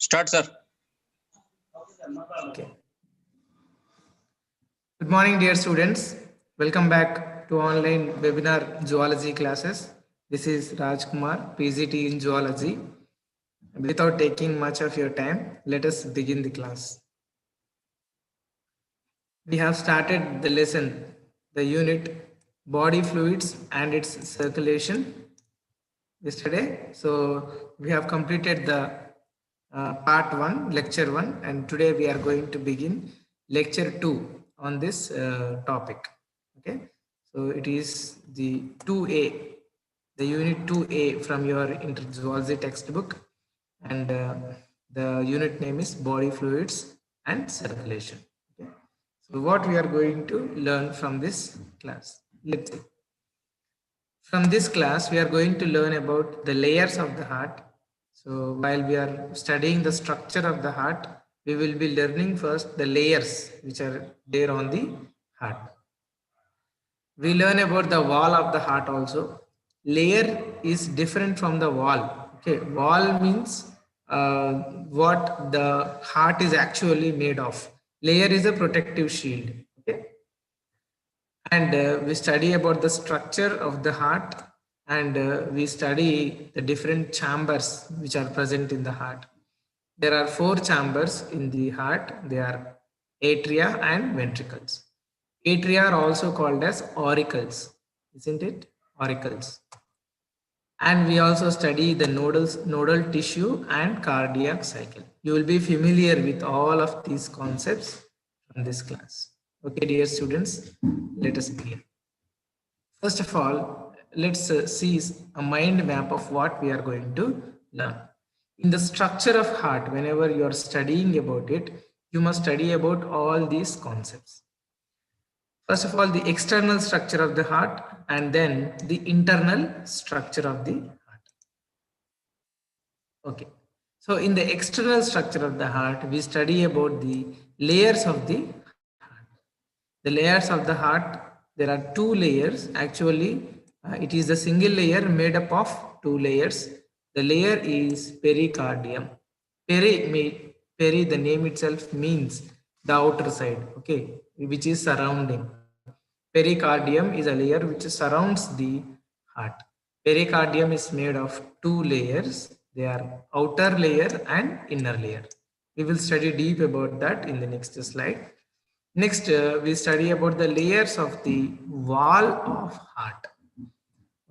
Start, sir. Okay. Good morning, dear students. Welcome back to online webinar zoology classes. This is Raj Kumar, PGT in zoology. Without taking much of your time, let us begin the class. We have started the lesson, the unit body fluids and its circulation yesterday. So we have completed the part 1, lecture 1, and today we are going to begin lecture 2 on this topic. Okay, so it is the 2A, the unit 2A from your zoology textbook, and the unit name is body fluids and circulation. Okay, so what we are going to learn from this class? Let's see. From this class, we are going to learn about the layers of the heart. So while we are studying the structure of the heart, we will be learning first the layers which are there on the heart. We learn about the wall of the heart also. Layer is different from the wall. Okay, wall means what the heart is actually made of. Layer is a protective shield. Okay, and we study about the structure of the heart, and we study the different chambers which are present in the heart. There are 4 chambers in the heart. They are atria and ventricles. Atria are also called as auricles, isn't it? Auricles. And we also study the nodal tissue and cardiac cycle. You will be familiar with all of these concepts from this class. Okay, dear students, let us begin. First of all, let's see a mind map of what we are going to learn. In the structure of heart, whenever you are studying about it, you must study about all these concepts. First of all, the external structure of the heart, and then the internal structure of the heart. Okay. So in the external structure of the heart, we study about the layers of the heart. The layers of the heart, there are 2 layers. Actually, it is a single layer made up of 2 layers. The layer is pericardium. Peri, the name itself means the outer side, okay, which is surrounding. Pericardium is a layer which surrounds the heart. Pericardium is made of 2 layers. They are outer layer and inner layer. We will study deep about that in the next slide. Next, we study about the layers of the wall of heart.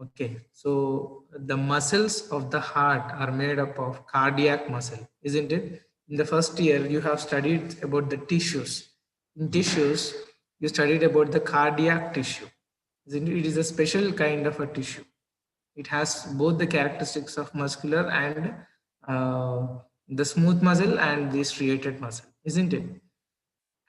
Okay, so the muscles of the heart are made up of cardiac muscle, isn't it? In the first year, you have studied about the tissues. In tissues, you studied about the cardiac tissue. Isn't it? It is a special kind of a tissue. It has both the characteristics of muscular and the smooth muscle and the striated muscle, isn't it?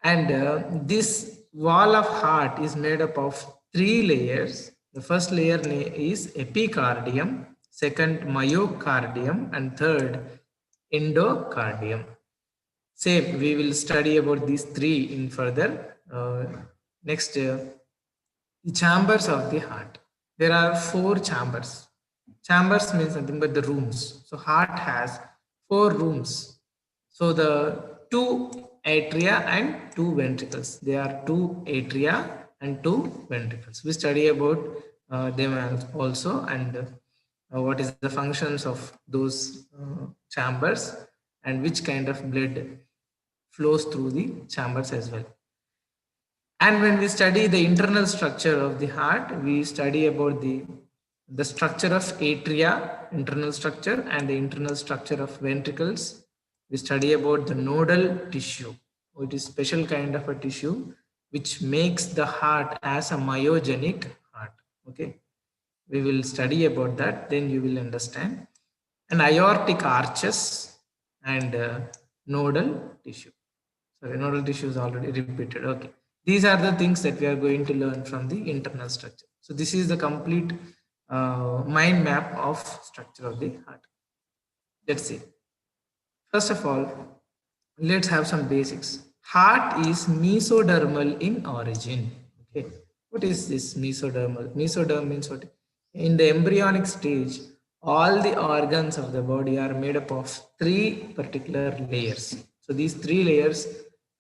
And this wall of heart is made up of 3 layers. The first layer is epicardium, second myocardium, and third endocardium. Same, we will study about these 3 in further. Next, the chambers of the heart. There are 4 chambers. Chambers means nothing but the rooms. So heart has 4 rooms. So the 2 atria and 2 ventricles. There are 2 atria and 2 ventricles. We study about them also, and what is the functions of those chambers and which kind of blood flows through the chambers as well. And when we study the internal structure of the heart, we study about the structure of atria, internal structure, and the internal structure of ventricles. We study about the nodal tissue. It is special kind of a tissue which makes the heart as a myogenic heart. Okay, we will study about that, then you will understand. And aortic arches and nodal tissue. Sorry, nodal tissue is already repeated. Okay, these are the things that we are going to learn from the internal structure. So this is the complete mind map of structure of the heart. Let's see. First of all, let's have some basics. Heart is mesodermal in origin. Okay, what is this mesodermal? Mesoderm means what? In the embryonic stage all the organs of the body are made up of three particular layers. So these three layers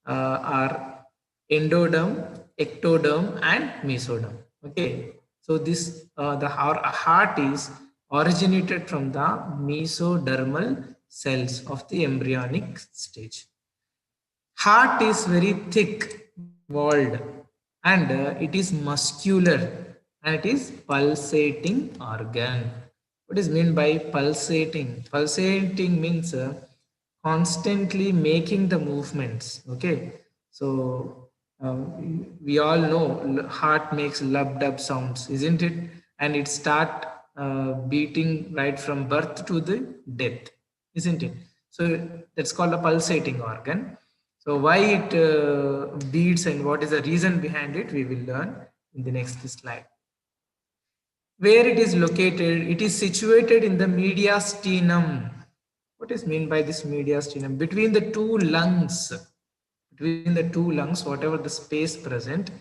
are endoderm, ectoderm, and mesoderm. Okay, so this the heart is originated from the mesodermal cells of the embryonic stage. Heart is very thick walled, and it is muscular, and it is pulsating organ. What is meant by pulsating? Pulsating means constantly making the movements. Okay, so we all know heart makes lub dub sounds, isn't it? And it start beating right from birth to the death, isn't it? So that's called a pulsating organ. So why it beats and what is the reason behind it, we will learn in the next slide. Where it is located, it is situated in the mediastinum. What is meant by this mediastinum? Between the two lungs. Between the two lungs, whatever the space present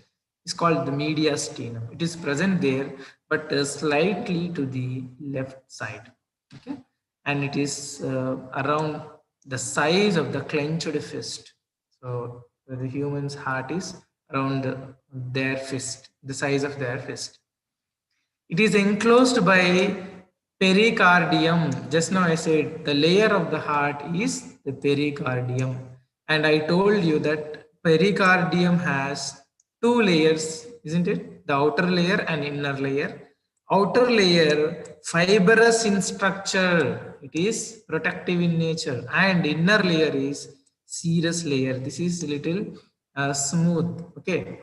is called the mediastinum. It is present there, but slightly to the left side. Okay, and it is around the size of the clenched fist. So the human's heart is around their fist, the size of their fist. It is enclosed by pericardium. Just now I said the layer of the heart is the pericardium. And I told you that pericardium has two layers, isn't it? The outer layer and inner layer. Outer layer fibrous in structure, it is protective in nature, and inner layer is serous layer. This is little smooth. Okay,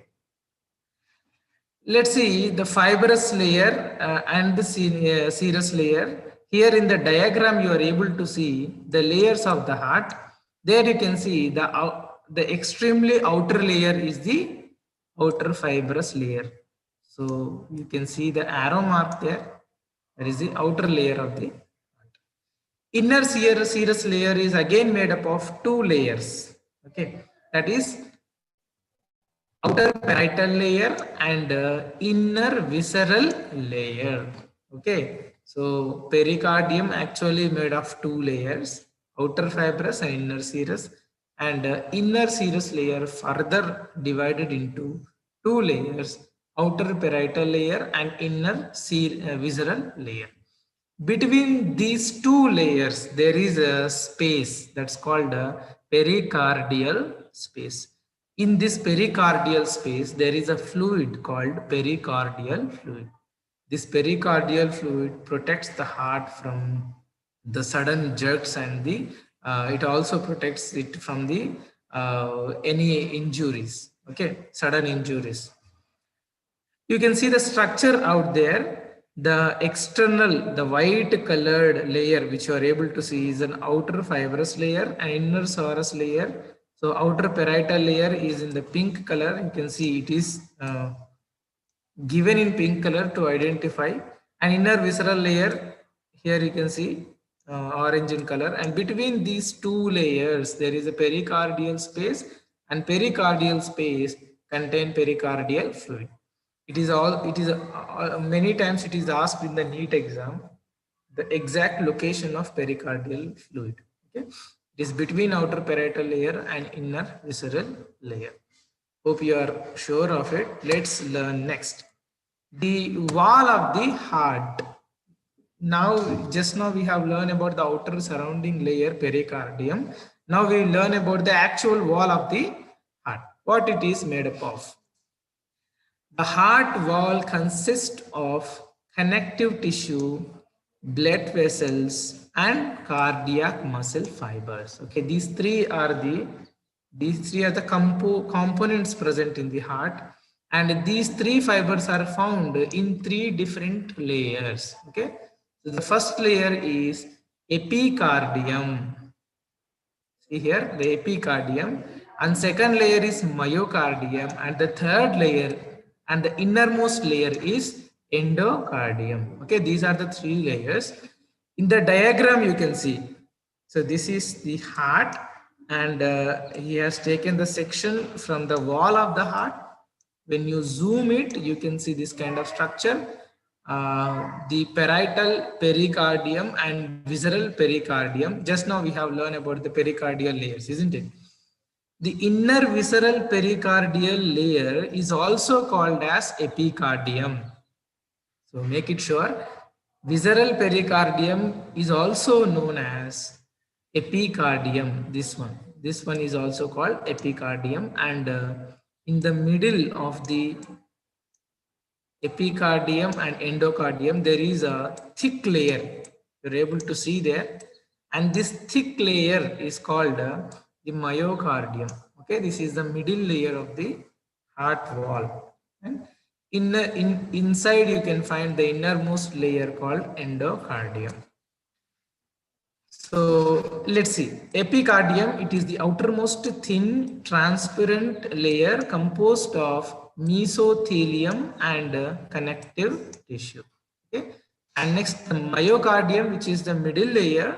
let's see the fibrous layer and the serous layer. Here in the diagram, you are able to see the layers of the heart. There you can see the extremely outer layer is the outer fibrous layer. So you can see the arrow mark there. That is the outer layer of the heart. Inner serous layer is again made up of two layers. Okay, that is outer parietal layer and inner visceral layer. Okay, so pericardium actually made of two layers, outer fibrous and inner serous, and inner serous layer further divided into two layers, outer parietal layer and inner visceral layer. Between these two layers, there is a space that's called a pericardial space. In this pericardial space, there is a fluid called pericardial fluid. This pericardial fluid protects the heart from the sudden jerks and the it also protects it from the any injuries. Okay, sudden injuries. You can see the structure out there. The external, the white colored layer which you are able to see is an outer fibrous layer and inner serous layer. So outer parietal layer is in the pink color. You can see it is given in pink color to identify, and inner visceral layer here you can see orange in color, and between these two layers there is a pericardial space, and pericardial space contain pericardial fluid. It is many times it is asked in the NEET exam the exact location of pericardial fluid. Okay, it is between outer parietal layer and inner visceral layer. Hope you are sure of it. Let's learn next. The wall of the heart. Just now we have learned about the outer surrounding layer, pericardium. Now we learn about the actual wall of the heart, what it is made up of. The heart wall consists of connective tissue, blood vessels, and cardiac muscle fibers. Okay, these three are the components present in the heart, and these three fibers are found in three different layers. Okay, so the first layer is epicardium. See here the epicardium, and second layer is myocardium, and the third layer and the innermost layer is endocardium. Okay, these are the three layers. In the diagram you can see, so this is the heart, and he has taken the section from the wall of the heart. When you zoom it, you can see this kind of structure. the parietal pericardium and visceral pericardium. Just now we have learned about the pericardial layers, isn't it? The inner visceral pericardial layer is also called as epicardium. So make it sure, visceral pericardium is also known as epicardium. This one is also called epicardium, and in the middle of the epicardium and endocardium, there is a thick layer. You're able to see there. And this thick layer is called the myocardium. Okay, this is the middle layer of the heart wall. And inside you can find the innermost layer called endocardium. So let's see. Epicardium, it is the outermost thin transparent layer composed of mesothelium and connective tissue. Okay. And next, the myocardium, which is the middle layer,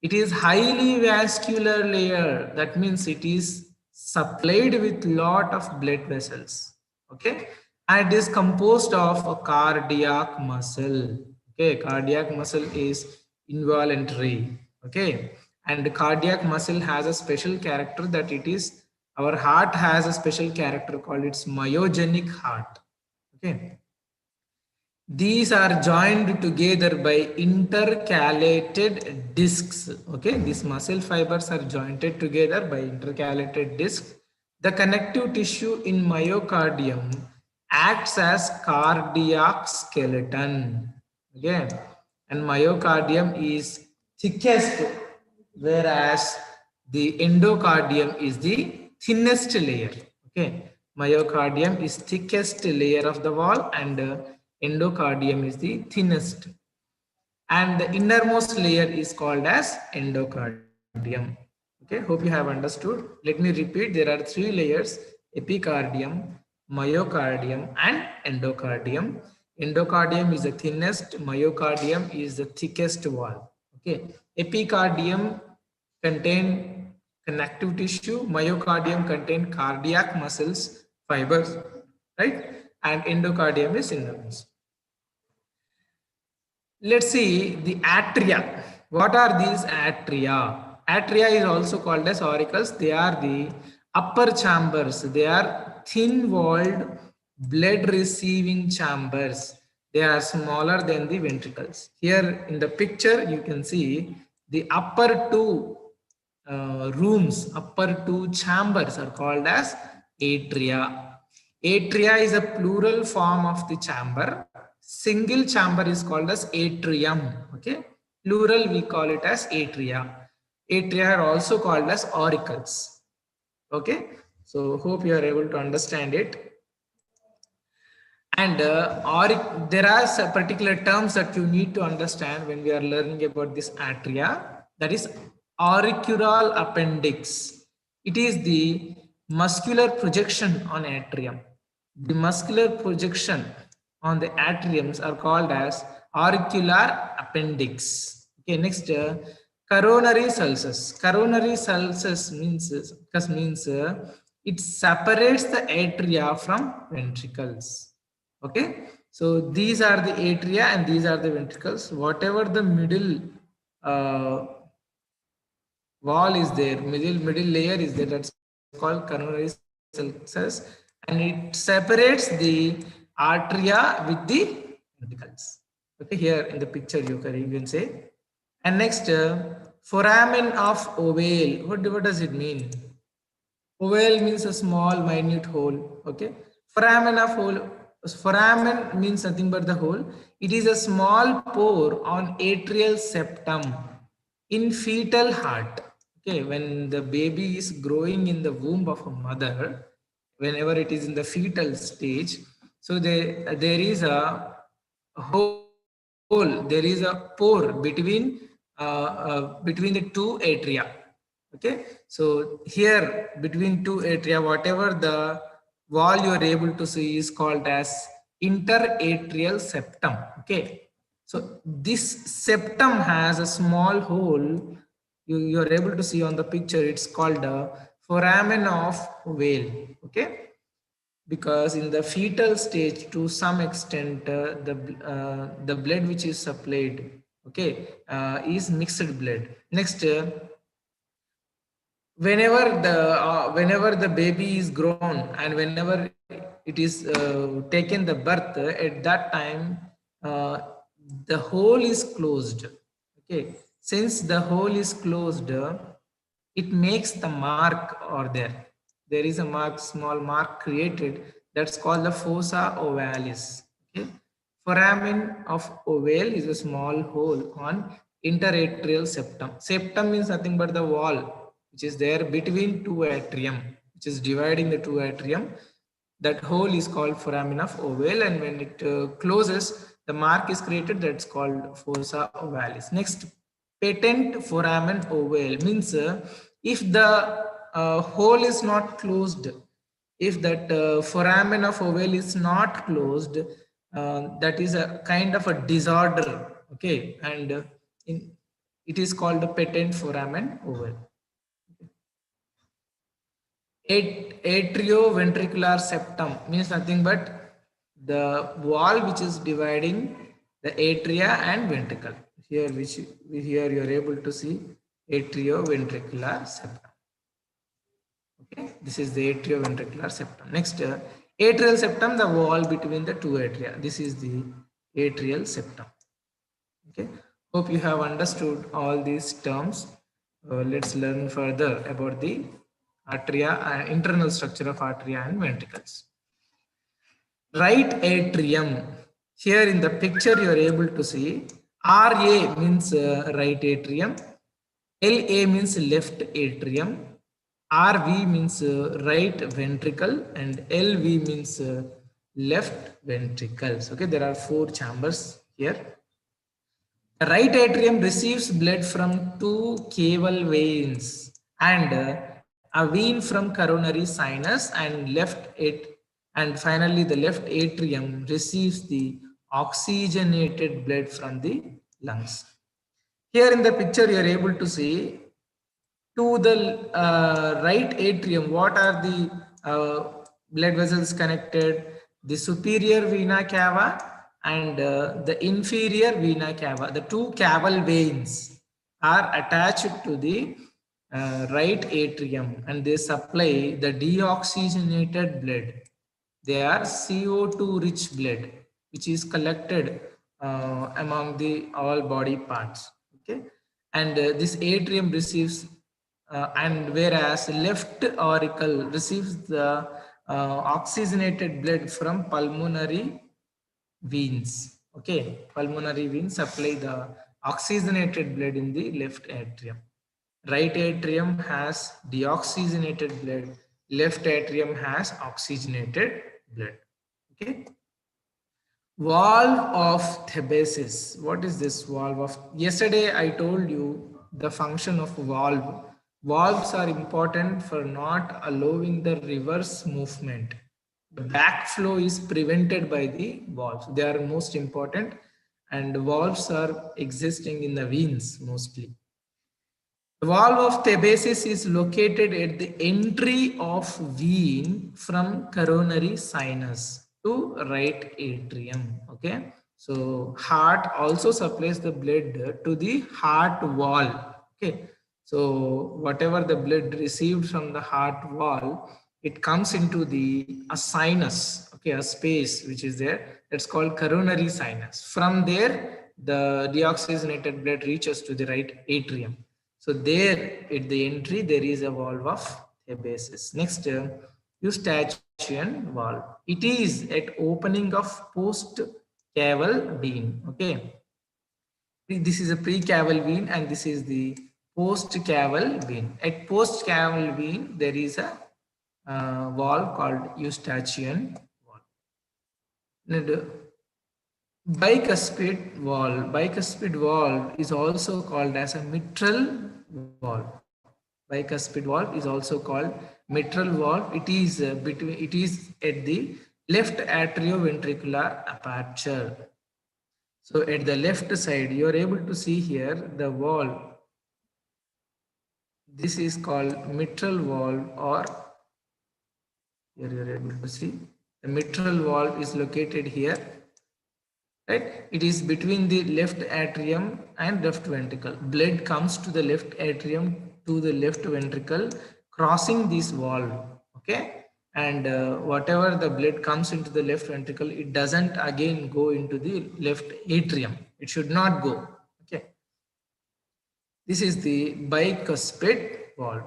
it is highly vascular layer. That means it is supplied with lot of blood vessels. Okay. And it is composed of a cardiac muscle. Okay. Cardiac muscle is involuntary. Okay, and the cardiac muscle has a special character, that it is, our heart has a special character called its myogenic heart. Okay, these are joined together by intercalated discs. Okay, these muscle fibers are jointed together by intercalated discs. The connective tissue in myocardium acts as cardiac skeleton. Okay, and myocardium is thickest, whereas the endocardium is the thinnest layer. Okay, myocardium is thickest layer of the wall, and endocardium is the thinnest, and the innermost layer is called as endocardium. Okay, hope you have understood. Let me repeat, there are three layers: epicardium, myocardium, and endocardium. Endocardium is the thinnest, myocardium is the thickest wall. Okay, epicardium contain connective tissue, myocardium contain cardiac muscles, fibers, right? And endocardium is innermost. Let's see the atria. What are these atria? Atria is also called as auricles. They are the upper chambers. They are thin-walled blood-receiving chambers. They are smaller than the ventricles. Here in the picture, you can see the upper two rooms, upper two chambers are called as atria. Atria is a plural form of the chamber. Single chamber is called as atrium. Okay, plural we call it as atria. Atria are also called as auricles. Okay, so hope you are able to understand it. And there are some particular terms that you need to understand when we are learning about this atria. That is auricular appendix. It is the muscular projection on atrium. The muscular projection on the atriums are called as auricular appendix. Okay, next, coronary sulcus. Coronary sulcus means it separates the atria from ventricles. Okay, so these are the atria and these are the ventricles. Whatever the middle wall is there, middle layer is there, that's called coronary sulcus, and it separates the atria with the ventricles. Okay, here in the picture you can say. And next, foramen of ovale. What does it mean? Ovale means a small minute hole. Okay, foramen of hole. Foramen means nothing but the hole. It is a small pore on atrial septum in fetal heart. Okay, when the baby is growing in the womb of a mother, whenever it is in the fetal stage, so there is a hole, there is a pore between the two atria. Okay, so here between two atria, whatever the wall you are able to see is called as interatrial septum. Okay, so this septum has a small hole. You are able to see on the picture. It's called a foramen of Weil. Okay, because in the fetal stage, to some extent, the blood which is supplied, okay, is mixed blood. Next, whenever the baby is grown and whenever it is taken the birth, at that time uh, the hole is closed. Okay, since the hole is closed, it makes the mark or there is a mark, small mark created, that's called the fossa ovalis. Okay, foramen of oval is a small hole on interatrial septum. Septum means nothing but the wall which is there between two atrium, which is dividing the two atrium. That hole is called foramen of oval, and when it closes, the mark is created, that's called fossa ovalis. Next, patent foramen oval means if the hole is not closed, if that foramen of oval is not closed, that is a kind of a disorder. Okay, and it is called a patent foramen oval. Atrioventricular septum means nothing but the wall which is dividing the atria and ventricle. Here, here you are able to see atrioventricular septum. Okay, this is the atrioventricular septum. Next, atrial septum, the wall between the two atria. This is the atrial septum. Okay, hope you have understood all these terms. Let's learn further about the atria and internal structure of atria and ventricles. Right atrium. Here in the picture you are able to see RA means right atrium, LA means left atrium, RV means right ventricle, and LV means left ventricles. Okay, there are 4 chambers here. The right atrium receives blood from 2 caval veins and a vein from coronary sinus, and finally the left atrium receives the oxygenated blood from the lungs. Here in the picture you are able to see, to the right atrium, what are the blood vessels connected? The superior vena cava and the inferior vena cava. The 2 caval veins are attached to the right atrium, and they supply the deoxygenated blood. They are CO2 rich blood which is collected among the all body parts. Okay, and this atrium receives and whereas left auricle receives the oxygenated blood from pulmonary veins. Okay, pulmonary veins supply the oxygenated blood in the left atrium. Right atrium has deoxygenated blood, left atrium has oxygenated blood. Okay, valve of Thebasis. What is this valve of? Yesterday I told you the function of valve. Valves are important for not allowing the reverse movement. The backflow is prevented by the valves. They are most important, and valves are existing in the veins mostly. The valve of Thebasis is located at the entry of vein from coronary sinus to right atrium. Okay, so heart also supplies the blood to the heart wall. Okay, so whatever the blood received from the heart wall, it comes into the a sinus. Okay, a space which is there, that's called coronary sinus. From there, the deoxygenated blood reaches to the right atrium. So there at the entry, there is a valve of Thebasis. Next, Eustachian valve. It is at opening of post-caval vein. Okay. This is a pre-caval vein and this is the post-caval vein. At post-caval vein, there is a valve called Eustachian valve. And, bicuspid valve is also called as a mitral valve. Bicuspid valve is also called mitral valve. It is it is at the left atrioventricular aperture. So at the left side, you are able to see here the valve. This is called mitral valve, or here you are able to see The mitral valve is located here, right? It is between the left atrium and left ventricle. Blood comes to the left atrium to the left ventricle, crossing this valve. Okay, and whatever the blood comes into the left ventricle, it doesn't again go into the left atrium. It should not go. Okay, this is the bicuspid valve.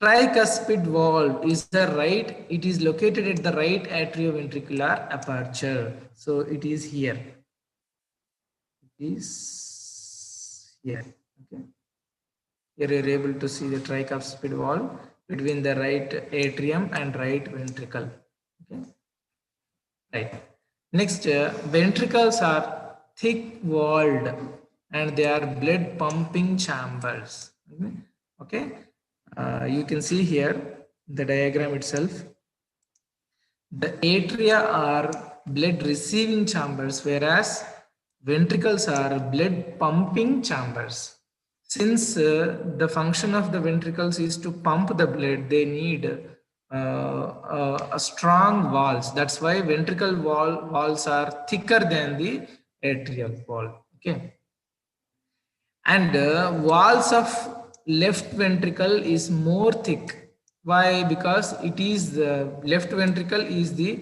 Tricuspid valve is the right, it is located at the right atrioventricular aperture. So it is here. It is here. Okay. Here you are able to see the tricuspid valve between the right atrium and right ventricle. Okay. Right. Next, ventricles are thick walled and they are blood pumping chambers. Okay. You can see here the diagram itself. The atria are blood receiving chambers, whereas ventricles are blood pumping chambers. Since the function of the ventricles is to pump the blood, they need a strong walls. That's why ventricle walls are thicker than the atrial wall. Okay, and walls of left ventricle is more thick. Why? Because it is the left ventricle is the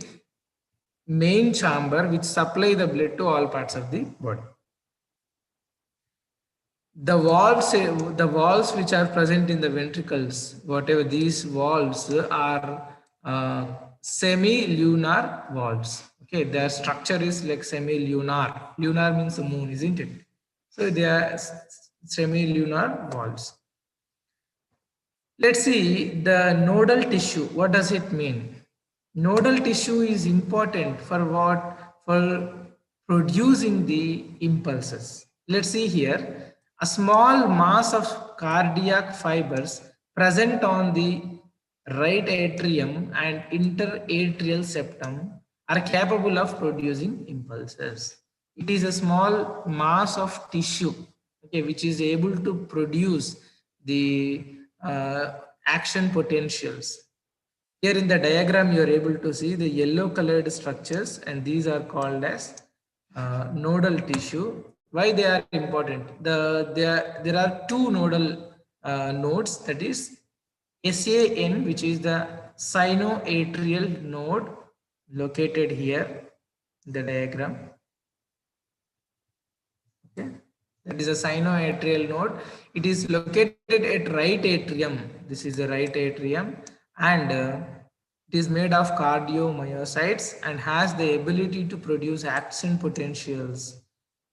main chamber which supply the blood to all parts of the body. The walls which are present in the ventricles, whatever these walls are semi-lunar walls. Okay, their structure is like semi-lunar. Lunar means the moon, isn't it? So they are semi-lunar walls. Let's see the nodal tissue. What does it mean? Nodal tissue is important for what? For producing the impulses. Let's see here. A small mass of cardiac fibers present on the right atrium and interatrial septum are capable of producing impulses. It is a small mass of tissue, okay, which is able to produce the action potentials. Here in the diagram, you are able to see the yellow colored structures, and these are called as nodal tissue. Why they are important? There are two nodal nodes, that is SAN, which is the sinoatrial node located here in the diagram. Okay, that is a sinoatrial node. It is located at right atrium. This is the right atrium, and it is made of cardiomyocytes and has the ability to produce action potentials.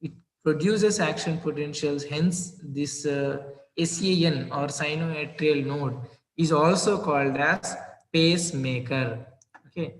It produces action potentials, hence this SAN or sinoatrial node is also called as pacemaker. Okay,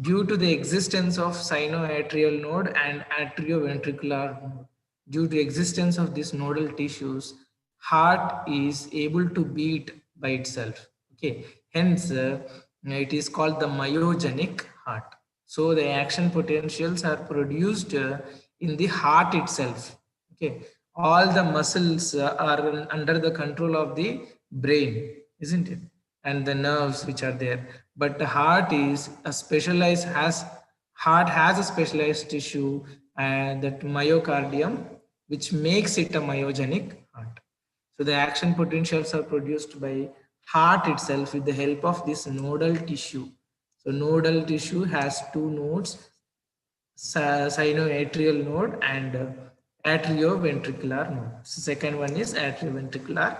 due to the existence of sinoatrial node and atrioventricular node, due to existence of these nodal tissues, heart is able to beat by itself. Okay, hence it is called the myogenic heart. So the action potentials are produced in the heart itself. Okay, all the muscles are under the control of the brain, isn't it? And the nerves which are there. But the heart is a specialized heart has a specialized tissue, and that myocardium, which makes it a myogenic heart. So the action potentials are produced by heart itself with the help of this nodal tissue. So nodal tissue has two nodes, sinoatrial node and atrioventricular node. So second one is atrioventricular.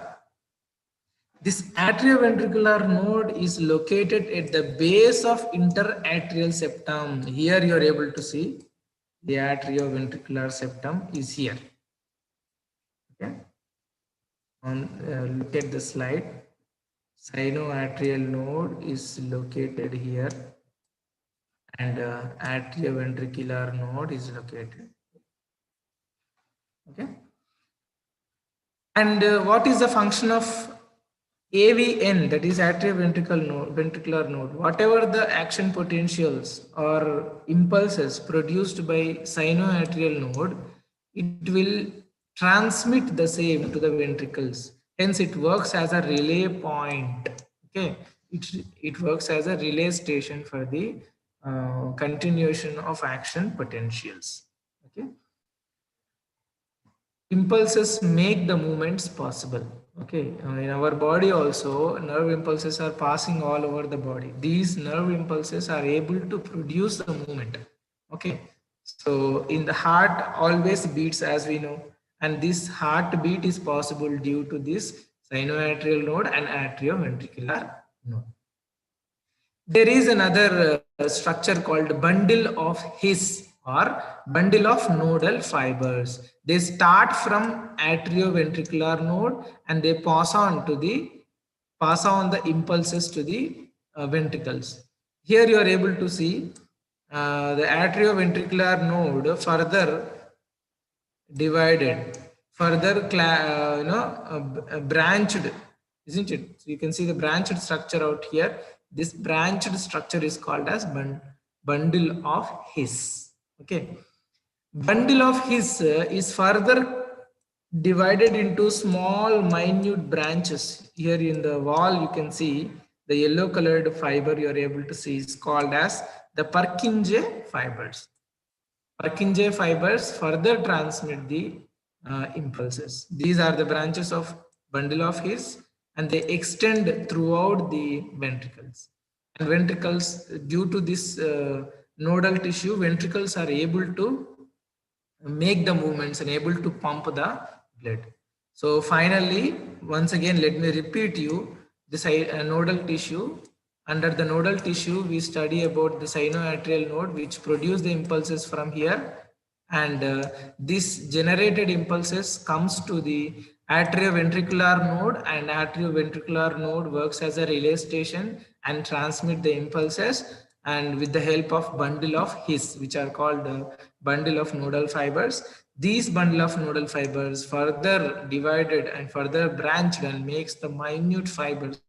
This atrioventricular node is located at the base of interatrial septum. Here you are able to see the atrioventricular septum is here. Okay. Look at the slide. Sinoatrial node is located here, and atrioventricular node is located. Okay. And what is the function of AVN, that is atrioventricular node? Whatever the action potentials or impulses produced by sinoatrial node, it will transmit the same to the ventricles. Hence, it works as a relay point. Okay, it works as a relay station for the continuation of action potentials. Okay. Impulses make the movements possible. Okay, in our body also, nerve impulses are passing all over the body. These nerve impulses are able to produce the movement. Okay, so in the heart always beats, as we know, and this heartbeat is possible due to this sinoatrial node and atrioventricular node. There is another structure called bundle of His or bundle of nodal fibers. They start from atrioventricular node and they pass on the impulses to the ventricles. Here you are able to see the atrioventricular node further divided, further branched, isn't it? So you can see the branched structure out here. This branched structure is called as bundle of His. Okay, bundle of His is further divided into small minute branches. Here in the wall you can see the yellow colored fiber you are able to see is called as the Purkinje fibers. Purkinje fibers further transmit the impulses. These are the branches of bundle of His and they extend throughout the ventricles. And ventricles, due to this nodal tissue, ventricles are able to make the movements and able to pump the blood. So finally, once again, let me repeat you this nodal tissue. Under the nodal tissue, we study about the sinoatrial node, which produce the impulses from here. And this generated impulses comes to the atrioventricular node, and atrioventricular node works as a relay station and transmit the impulses, and with the help of bundle of His, which are called bundle of nodal fibers. These bundle of nodal fibers further divided and further branched and makes the minute fibers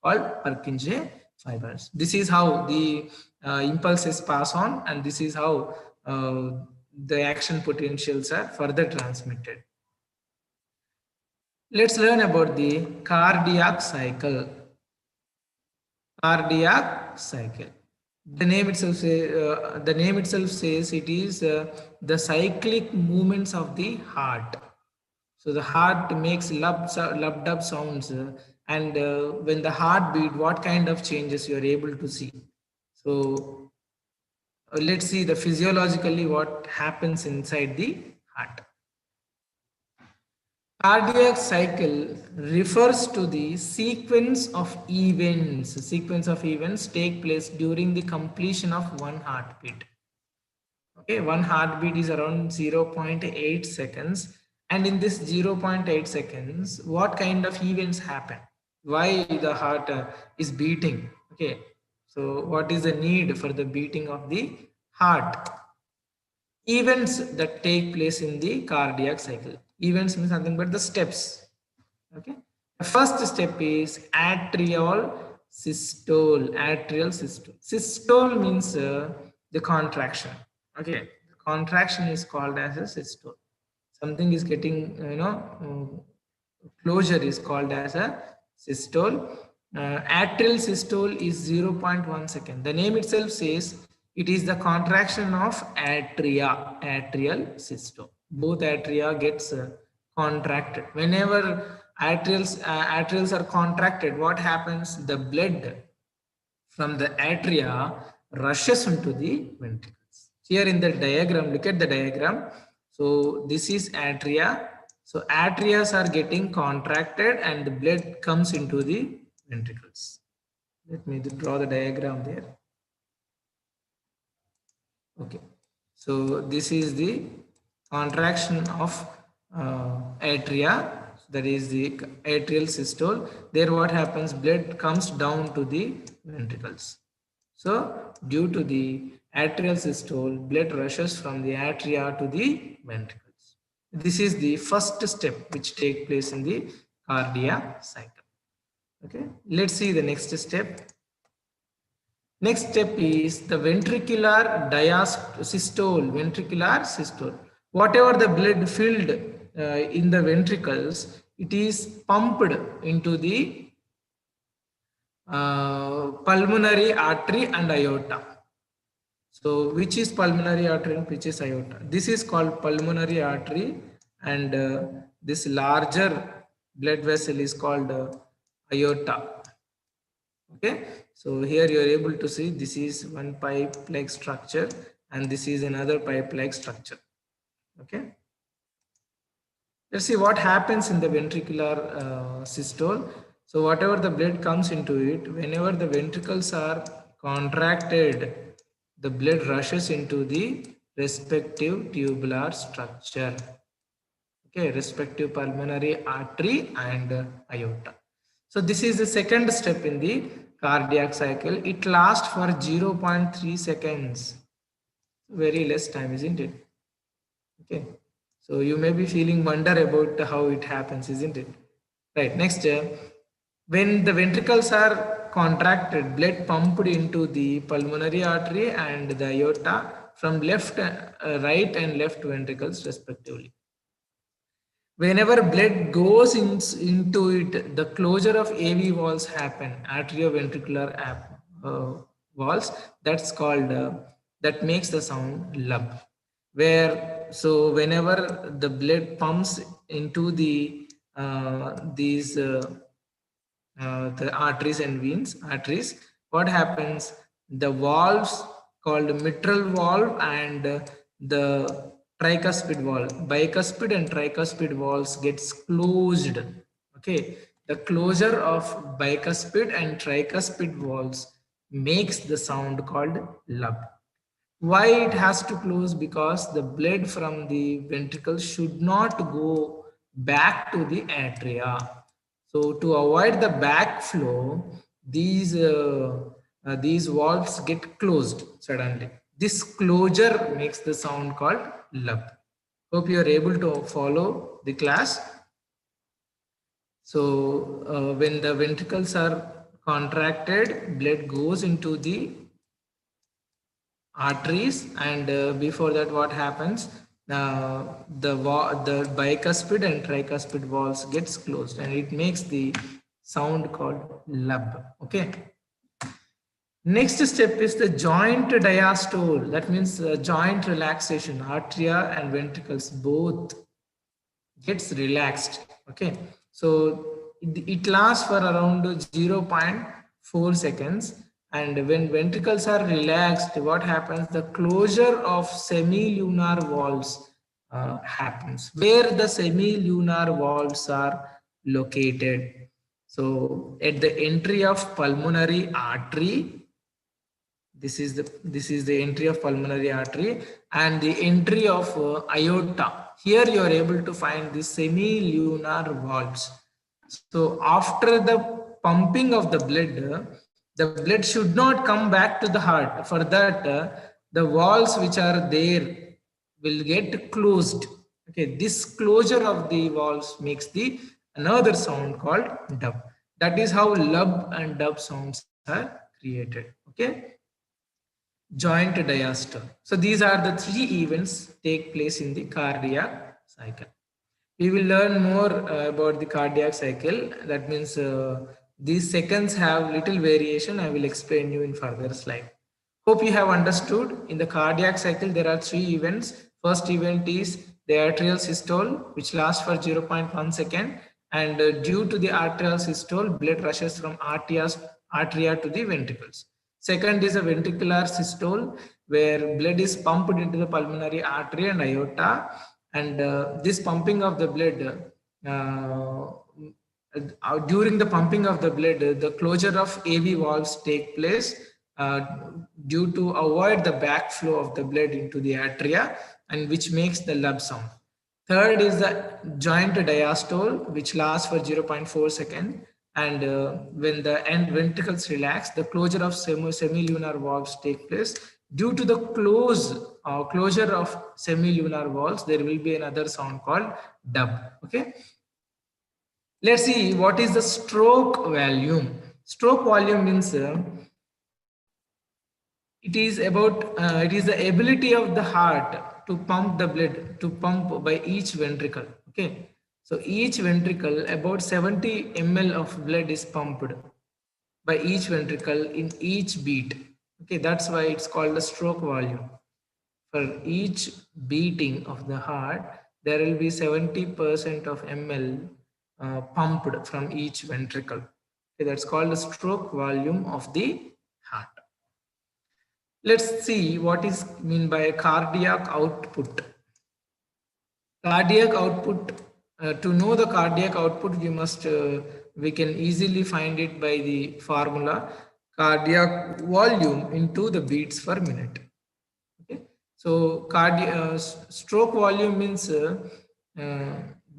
called Purkinje fibers. This is how the impulses pass on, and this is how the action potentials are further transmitted. Let's learn about the cardiac cycle. Cardiac cycle. The name itself says it is the cyclic movements of the heart. So the heart makes lubbed up sounds, and when the heart beat, what kind of changes you are able to see. So let's see the physiologically what happens inside the heart. Cardiac cycle refers to the sequence of events. Sequence of events take place during the completion of one heartbeat. Okay, one heartbeat is around 0.8 seconds. And in this 0.8 seconds, what kind of events happen? Why the heart is beating? Okay, so what is the need for the beating of the heart? Events that take place in the cardiac cycle. Events means nothing but the steps. Okay, the first step is atrial systole. Atrial systole. Systole means the contraction. Okay, the contraction is called as a systole. Something is getting, closure is called as a systole. Atrial systole is 0.1 second. The name itself says it is the contraction of atria, atrial systole. Both atria gets contracted. Whenever atrials are contracted, what happens? The blood from the atria rushes into the ventricles. Here in the diagram, look at the diagram. So this is atria. So atrias are getting contracted and the blood comes into the ventricles. Let me draw the diagram there. Okay, so this is the contraction of atria, that is the atrial systole. There what happens? Blood comes down to the ventricles. So due to the atrial systole, blood rushes from the atria to the ventricles. This is the first step which takes place in the cardiac cycle. Okay, let's see the next step. Next step is the ventricular diastole, ventricular systole. Whatever the blood filled in the ventricles, it is pumped into the pulmonary artery and aorta. So which is pulmonary artery and which is aorta? This is called pulmonary artery, and this larger blood vessel is called aorta. Okay, so here you are able to see this is one pipe like structure and this is another pipe like structure. Okay, let's see what happens in the ventricular systole. So whatever the blood comes into it, whenever the ventricles are contracted, the blood rushes into the respective tubular structure. Okay, respective pulmonary artery and aorta. So this is the second step in the cardiac cycle. It lasts for 0.3 seconds. Very less time, isn't it? Okay. So you may be feeling wonder about how it happens, isn't it? Right. Next, when the ventricles are contracted, blood pumped into the pulmonary artery and the aorta from right and left ventricles respectively. Whenever blood goes into it, the closure of AV valves happen, atrioventricular valves. That's called that makes the sound lub. So whenever the blood pumps into the arteries and veins, what happens? The valves called mitral valve and the tricuspid valve, bicuspid and tricuspid valves gets closed. Okay, the closure of bicuspid and tricuspid valves makes the sound called lub. Why it has to close? Because the blood from the ventricle should not go back to the atria. So to avoid the backflow, these valves get closed suddenly. This closure makes the sound called lub. Hope you are able to follow the class. So when the ventricles are contracted, blood goes into the arteries, and before that what happens, the bicuspid and tricuspid valves gets closed and it makes the sound called lub. Okay, next step is the joint diastole. That means joint relaxation. Atria and ventricles both gets relaxed. Okay, so it lasts for around 0.4 seconds, and when ventricles are relaxed, what happens? The closure of semilunar valves happens. Where the semilunar valves are located? So at the entry of pulmonary artery, this is the entry of pulmonary artery, and the entry of aorta. Here you are able to find the semilunar valves. So after the pumping of the blood should not come back to the heart. For that, the valves which are there will get closed. Okay, this closure of the valves makes the another sound called dub. That is how lub and dub sounds are created. Okay, joint diastole. So these are the three events take place in the cardiac cycle. We will learn more about the cardiac cycle. That means these seconds have little variation. I will explain you in further slide. Hope you have understood. In the cardiac cycle, there are three events. First event is the atrial systole, which lasts for 0.1 second. And due to the atrial systole, blood rushes from atria to the ventricles. Second is a ventricular systole, where blood is pumped into the pulmonary artery and aorta. And this pumping of the blood, during the pumping of the blood, the closure of AV valves take place due to avoid the backflow of the blood into the atria, and which makes the lub sound. Third is the joint diastole, which lasts for 0.4 seconds. And when the end ventricles relax, the closure of semilunar valves take place. Due to the closure of semilunar valves, there will be another sound called dub. Okay. Let's see what is the stroke volume. Stroke volume means it is the ability of the heart to pump the blood, to pump by each ventricle. Okay, so each ventricle, about 70 ml of blood is pumped by each ventricle in each beat. Okay, that's why it's called the stroke volume. For each beating of the heart, there will be 70% of ml pumped from each ventricle. Okay, that's called the stroke volume of the heart. Let's see what is mean by cardiac output. Cardiac output, to know the cardiac output, we can easily find it by the formula cardiac volume into the beats per minute. Okay, so stroke volume means the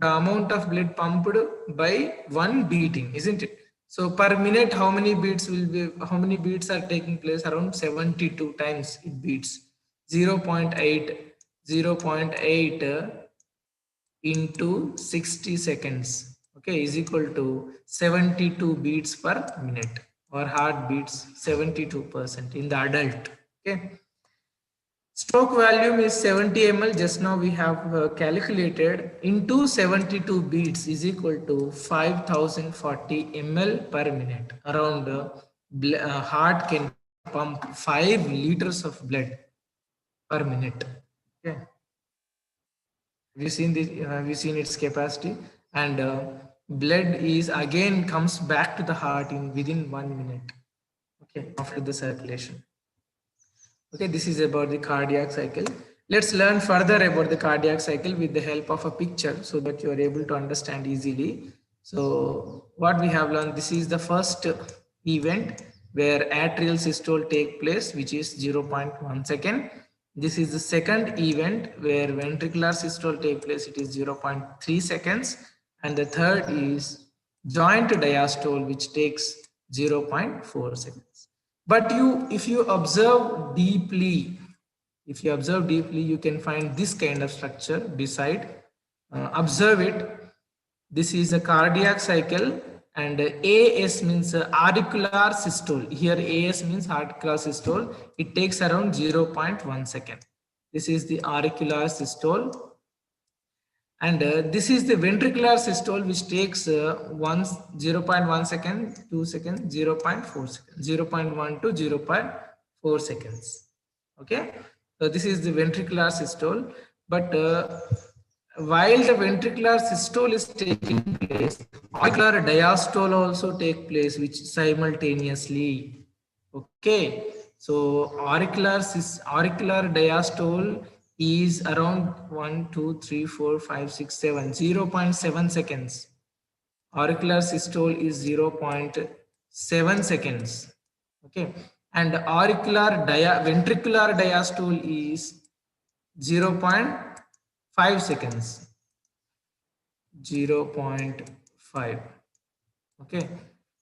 amount of blood pumped by one beating, isn't it? So per minute, how many beats are taking place? Around 72 times it beats. 0.8 into 60 seconds, okay, is equal to 72 beats per minute, or heart beats 72% in the adult. Okay, stroke volume is 70 ml. Just now we have calculated into 72 beats is equal to 5040 ml per minute. Around heart can pump 5 liters of blood per minute. Okay, have you seen its capacity? And blood is again comes back to the heart in within 1 minute. Okay, after the circulation. Okay, this is about the cardiac cycle. Let's learn further about the cardiac cycle with the help of a picture so that you are able to understand easily. So what we have learned, this is the first event where atrial systole take place, which is 0.1 second. This is the second event where ventricular systole take place, it is 0.3 seconds. And the third is joint diastole, which takes 0.4 seconds. But if you observe deeply, you can find this kind of structure beside. Observe it. This is a cardiac cycle, and AS means auricular systole. Here AS means auricular systole. It takes around 0.1 second. This is the auricular systole. And this is the ventricular systole, which takes 0.1 second, 2 seconds, 0.4 seconds, 0.1 to 0.4 seconds. Okay, so this is the ventricular systole. But while the ventricular systole is taking place, auricular diastole also take place, which simultaneously. Okay, so auricular diastole is around 1, 2, 3, 4, 5, 6, 7, 0.7 seconds. Auricular systole is 0.7 seconds. Okay, and ventricular diastole is 0.5 seconds. 0.5. Okay,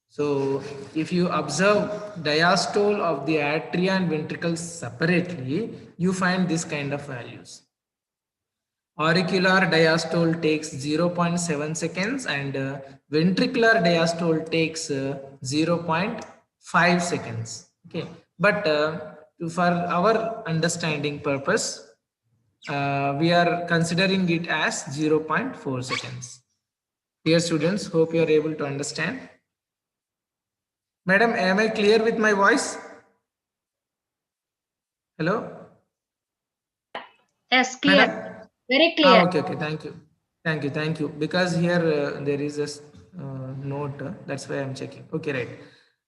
so if you observe diastole of the atria and ventricles separately, you find this kind of values. Auricular diastole takes 0.7 seconds, and ventricular diastole takes 0.5 seconds. Okay, but for our understanding purpose, we are considering it as 0.4 seconds. Dear students, hope you are able to understand. Madam, am I clear with my voice? Hello? Yes, clear. Madam? Very clear. Okay, thank you. Because here there is a note, that's why I'm checking. Okay, right.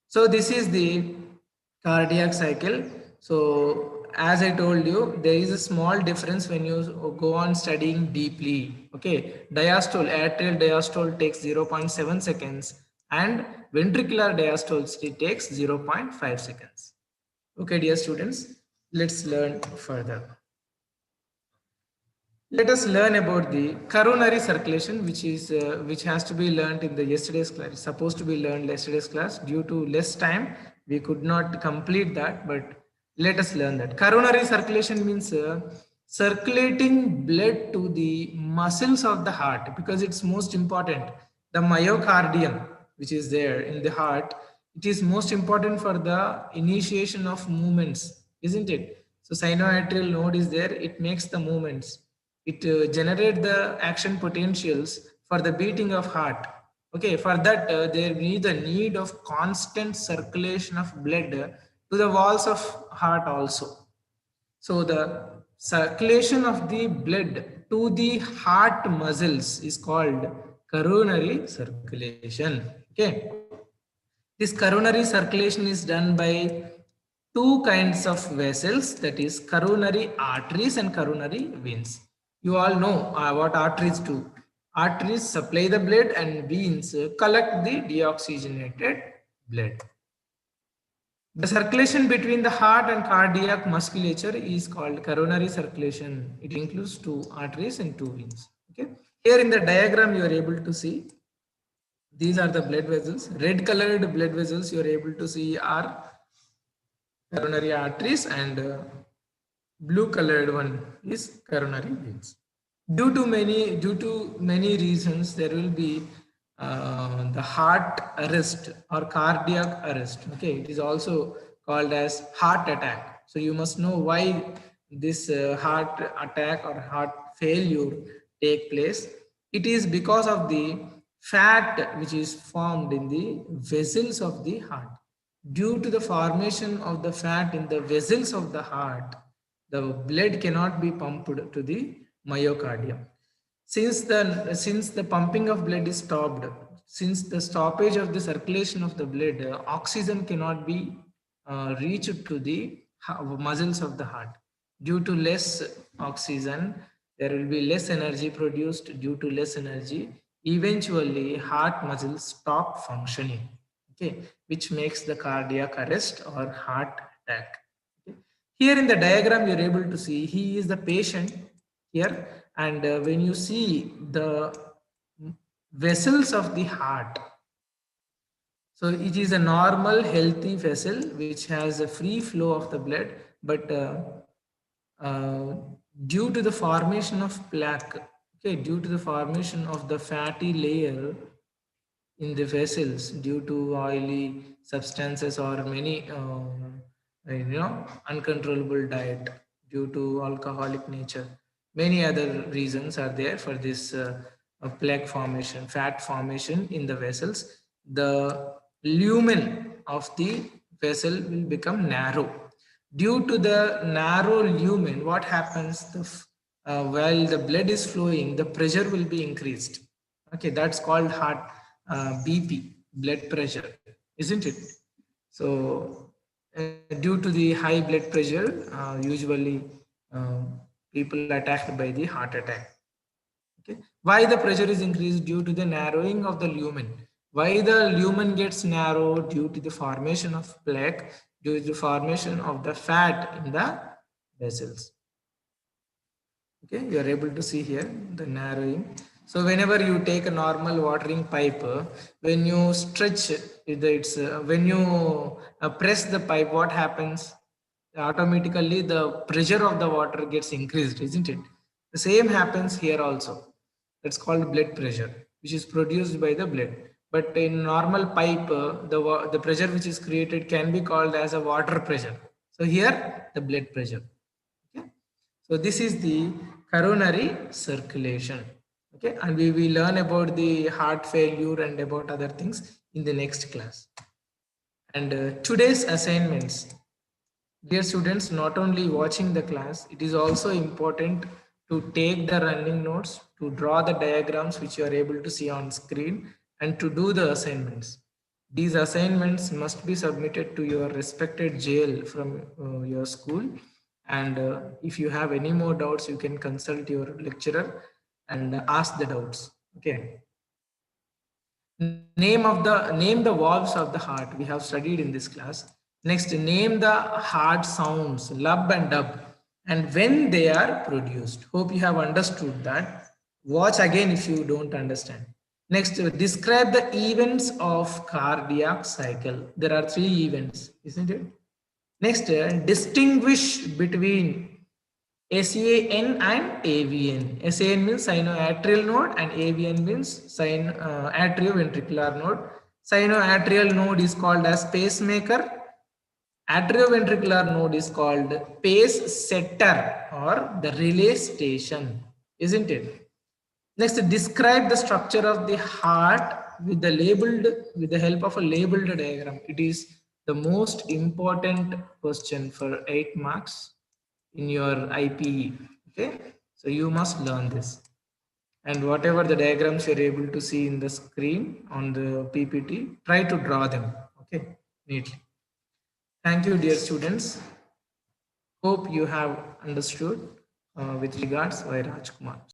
So this is the cardiac cycle. So as I told you, there is a small difference when you go on studying deeply. Okay, atrial diastole takes 0.7 seconds, and ventricular diastole takes 0.5 seconds. Okay, dear students, let's learn further. Let us learn about the coronary circulation, which has to be learned in the yesterday's class. It's supposed to be learned yesterday's class. Due to less time, we could not complete that, but let us learn that. Coronary circulation means circulating blood to the muscles of the heart, because it's most important. The myocardium, which is there in the heart, it is most important for the initiation of movements, isn't it? So sinoatrial node is there, it makes the movements. It generates the action potentials for the beating of heart. Okay, for that there is the need of constant circulation of blood to the walls of heart also. So the circulation of the blood to the heart muscles is called coronary circulation. Okay, this coronary circulation is done by two kinds of vessels, that is coronary arteries and coronary veins. You all know what arteries do. Arteries supply the blood and veins collect the deoxygenated blood. The circulation between the heart and cardiac musculature is called coronary circulation. It includes two arteries and two veins. Okay. Here in the diagram, you are able to see these are the blood vessels. Red colored blood vessels you are able to see are coronary arteries, and blue colored one is coronary veins. Due to many reasons, there will be the heart arrest or cardiac arrest. Okay, it is also called as heart attack. So you must know why this heart attack or heart failure take place. It is because of the fat which is formed in the vessels of the heart. Due to the formation of the fat in the vessels of the heart, the blood cannot be pumped to the myocardium. Since the pumping of blood is stopped, since the stoppage of the circulation of the blood, oxygen cannot be reached to the muscles of the heart. Due to less oxygen, there will be less energy produced. Due to less energy, eventually heart muscles stop functioning. Okay, which makes the cardiac arrest or heart attack. Okay. Here in the diagram, you're able to see he is the patient here, and when you see the vessels of the heart, so it is a normal healthy vessel which has a free flow of the blood, but uh, due to the formation of plaque, okay, due to the formation of the fatty layer in the vessels due to oily substances or many uncontrollable diet due to alcoholic nature, many other reasons are there for this plaque formation, fat formation in the vessels. The lumen of the vessel will become narrow. Due to the narrow lumen, what happens, while the blood is flowing, the pressure will be increased. Okay, that's called heart BP, blood pressure, isn't it? So due to the high blood pressure, usually people attacked by the heart attack. Okay, why the pressure is increased? Due to the narrowing of the lumen. Why the lumen gets narrow? Due to the formation of plaque, due to the formation of the fat in the vessels. Okay, you are able to see here the narrowing. So whenever you take a normal watering pipe, when you stretch when you press the pipe, what happens? Automatically the pressure of the water gets increased, isn't it? The same happens here also. That's called blood pressure, which is produced by the blood. But in normal pipe, the pressure which is created can be called as a water pressure. So here the blood pressure. Okay. So this is the coronary circulation. Okay, and we will learn about the heart failure and about other things in the next class. And today's assignments, dear students, not only watching the class, it is also important to take the running notes, to draw the diagrams which you are able to see on screen, and to do the assignments. These assignments must be submitted to your respected jail from your school. And if you have any more doubts, you can consult your lecturer and ask the doubts. Okay. Name the valves of the heart. We have studied in this class. Next, name the heart sounds, lub and dub, and when they are produced. Hope you have understood that. Watch again if you don't understand. Next, describe the events of cardiac cycle. There are 3 events, isn't it? Next, distinguish between SAN and AVN. SAN means sinoatrial node and AVN means atrioventricular node. Sinoatrial node is called as pacemaker. Atrioventricular node is called pace setter or the relay station, isn't it? Next, describe the structure of the heart with the help of a labeled diagram. It is the most important question for 8 marks in your IPE. Okay, so you must learn this. And whatever the diagrams you're able to see in the screen on the PPT, try to draw them, okay, neatly. Thank you, dear students. Hope you have understood. With regards, Y.Raj Kumar.